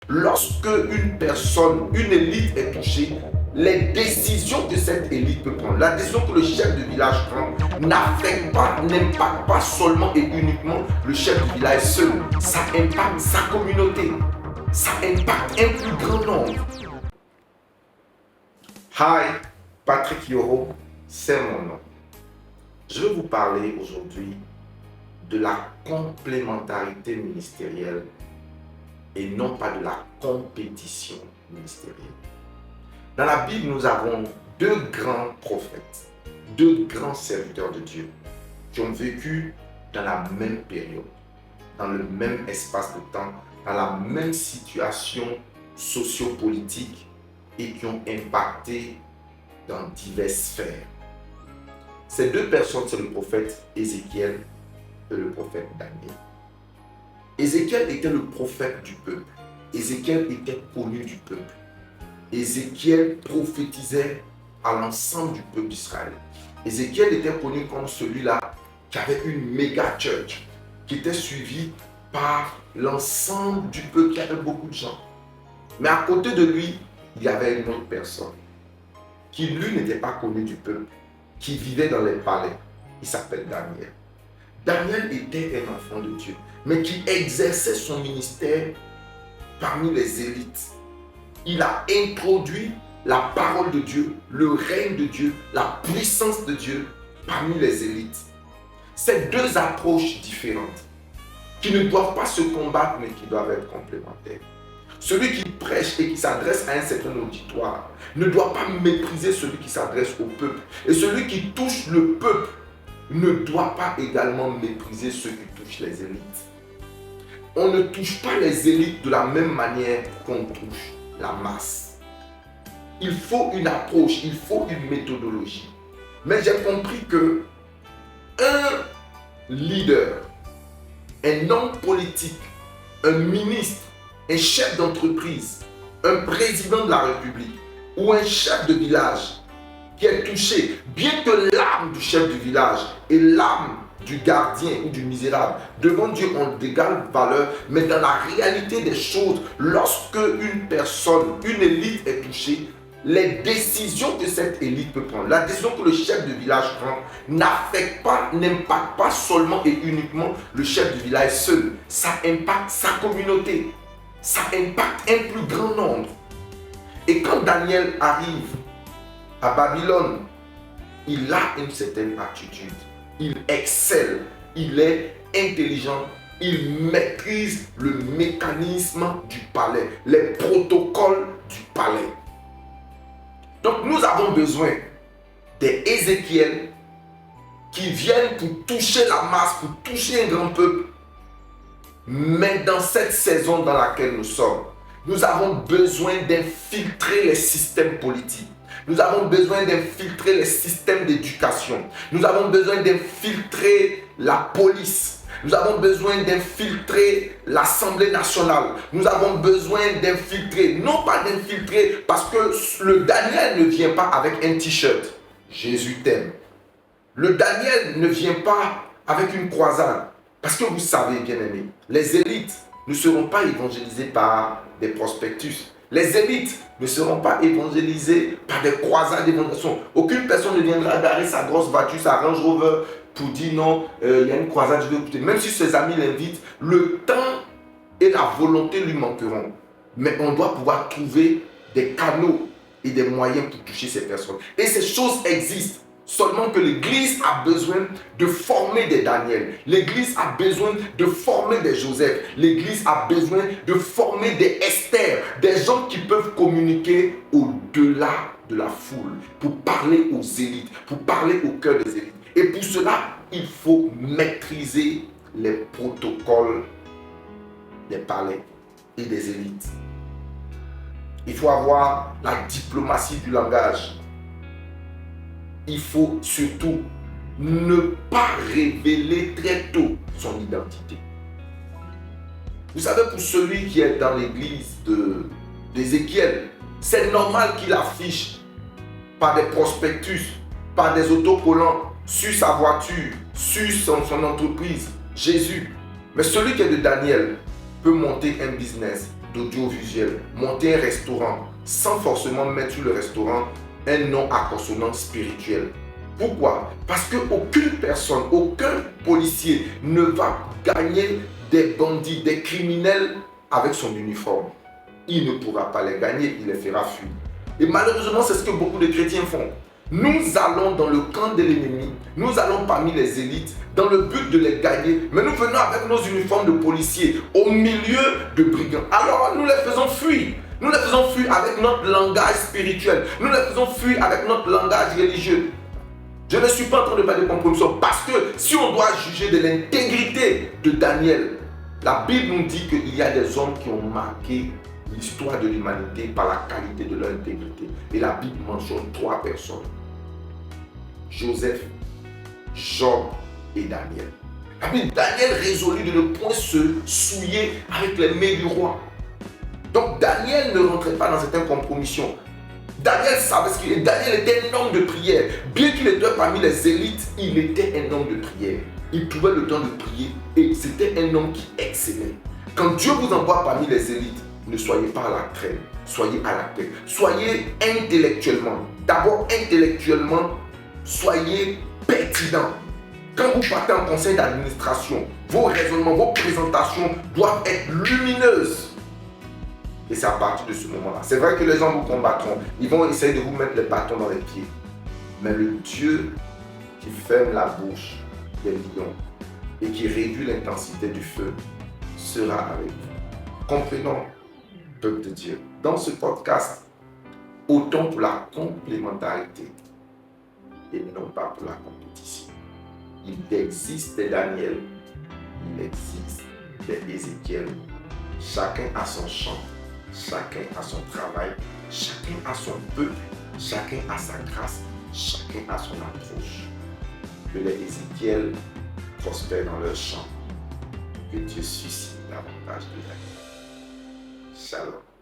Lorsque une personne, une élite est touchée, les décisions que cette élite peut prendre, la décision que le chef de village prend, n'affecte pas, n'impacte pas seulement et uniquement le chef de village seul. Ça impacte sa communauté. Ça impacte un plus grand nombre. Hi, Patrick Yoro, c'est mon nom. Je vais vous parler aujourd'hui de la complémentarité ministérielle et non pas de la compétition ministérielle. Dans la Bible, nous avons deux grands prophètes, deux grands serviteurs de Dieu qui ont vécu dans la même période, dans le même espace de temps, dans la même situation sociopolitique et qui ont impacté dans diverses sphères. Ces deux personnes, c'est le prophète Ézéchiel et le prophète Daniel. Ézéchiel était le prophète du peuple. Ézéchiel était connu du peuple. Ézéchiel prophétisait à l'ensemble du peuple d'Israël. Ézéchiel était connu comme celui-là qui avait une méga church, qui était suivi par l'ensemble du peuple, qui avait beaucoup de gens. Mais à côté de lui, il y avait une autre personne qui, lui, n'était pas connu du peuple, qui vivait dans les palais. Il s'appelle Daniel. Daniel était un enfant de Dieu, mais qui exerçait son ministère parmi les élites. Il a introduit la parole de Dieu, le règne de Dieu, la puissance de Dieu parmi les élites. Ces deux approches différentes qui ne doivent pas se combattre, mais qui doivent être complémentaires. Celui qui prêche et qui s'adresse à un certain auditoire ne doit pas mépriser celui qui s'adresse au peuple. Et celui qui touche le peuple ne doit pas également mépriser ceux qui touchent les élites. On ne touche pas les élites de la même manière qu'on touche la masse. Il faut une approche, il faut une méthodologie. Mais j'ai compris que un leader, un homme politique, un ministre, un chef d'entreprise, un président de la République ou un chef de village qui est touché, bien que l'âme du chef du village et l'âme du gardien ou du misérable devant Dieu ont d'égale valeur, mais dans la réalité des choses, lorsque une personne, une élite est touchée, les décisions que cette élite peut prendre, la décision que le chef de village prend, n'affecte pas, n'impacte pas seulement et uniquement le chef du village seul. Ça impacte sa communauté. Ça impacte un plus grand nombre. Et quand Daniel arrive à Babylone, il a une certaine attitude. Il excelle, il est intelligent, il maîtrise le mécanisme du palais, les protocoles du palais. Donc nous avons besoin des Ézéchiel qui viennent pour toucher la masse, pour toucher un grand peuple. Mais dans cette saison dans laquelle nous sommes, nous avons besoin d'infiltrer les systèmes politiques. Nous avons besoin d'infiltrer les systèmes d'éducation. Nous avons besoin d'infiltrer la police. Nous avons besoin d'infiltrer l'Assemblée nationale. Nous avons besoin d'infiltrer, non pas d'infiltrer, parce que le Daniel ne vient pas avec un t-shirt. Jésus t'aime. Le Daniel ne vient pas avec une croisade. Parce que vous savez, bien-aimés, les élites ne seront pas évangélisées par des prospectus. Les élites ne seront pas évangélisées par des croisades d'évangélisation. Aucune personne ne viendra garer sa grosse voiture, sa Range Rover, pour dire non, il y a une croisade, je vais écouter. Même si ses amis l'invitent, le temps et la volonté lui manqueront. Mais on doit pouvoir trouver des canaux et des moyens pour toucher ces personnes. Et ces choses existent. Seulement que l'Église a besoin de former des Daniel. L'Église a besoin de former des Joseph. L'Église a besoin de former des Esther. Des gens qui peuvent communiquer au-delà de la foule. Pour parler aux élites. Pour parler au cœur des élites. Et pour cela, il faut maîtriser les protocoles des palais et des élites. Il faut avoir la diplomatie du langage. Il faut surtout ne pas révéler très tôt son identité. Vous savez, pour celui qui est dans l'église d'Ézéchiel, c'est normal qu'il affiche par des prospectus, par des autocollants, sur sa voiture, sur son entreprise, Jésus. Mais celui qui est de Daniel peut monter un business d'audiovisuel, monter un restaurant sans forcément mettre sur le restaurant un nom à consonance spirituelle. Pourquoi? Parce qu'aucune personne, aucun policier ne va gagner des bandits, des criminels avec son uniforme. Il ne pourra pas les gagner, il les fera fuir. Et malheureusement, c'est ce que beaucoup de chrétiens font. Nous allons dans le camp de l'ennemi, nous allons parmi les élites dans le but de les gagner, mais nous venons avec nos uniformes de policiers au milieu de brigands. Alors nous les faisons fuir. Nous les faisons fuir avec notre langage spirituel. Nous les faisons fuir avec notre langage religieux. Je ne suis pas en train de faire de compromission parce que si on doit juger de l'intégrité de Daniel, la Bible nous dit qu'il y a des hommes qui ont marqué l'histoire de l'humanité par la qualité de leur intégrité. Et la Bible mentionne 3 personnes. Joseph, Job et Daniel. La Bible, Daniel résolut de ne point se souiller avec les mains du roi. Donc Daniel ne rentrait pas dans cette compromission. Daniel savait ce qu'il était. Daniel était un homme de prière. Bien qu'il était parmi les élites, il était un homme de prière. Il trouvait le temps de prier et c'était un homme qui excellait. Quand Dieu vous envoie parmi les élites, ne soyez pas à la traîne, soyez à la tête. Soyez intellectuellement. D'abord intellectuellement, soyez pertinent. Quand vous partez en conseil d'administration, vos raisonnements, vos présentations doivent être lumineuses. Et c'est à partir de ce moment-là. C'est vrai que les gens vous combattront. Ils vont essayer de vous mettre les bâtons dans les pieds. Mais le Dieu qui ferme la bouche des lions et qui réduit l'intensité du feu sera avec vous. Comprenons, peuple de Dieu, dans ce podcast, autant pour la complémentarité et non pas pour la compétition. Il existe des Daniel, il existe des Ézéchiel. Chacun a son champ, chacun a son travail, chacun a son peuple, chacun a sa grâce, chacun a son approche. Que les Ézéchiel prospèrent dans leur champ, que Dieu suscite davantage de Daniel. Shalom.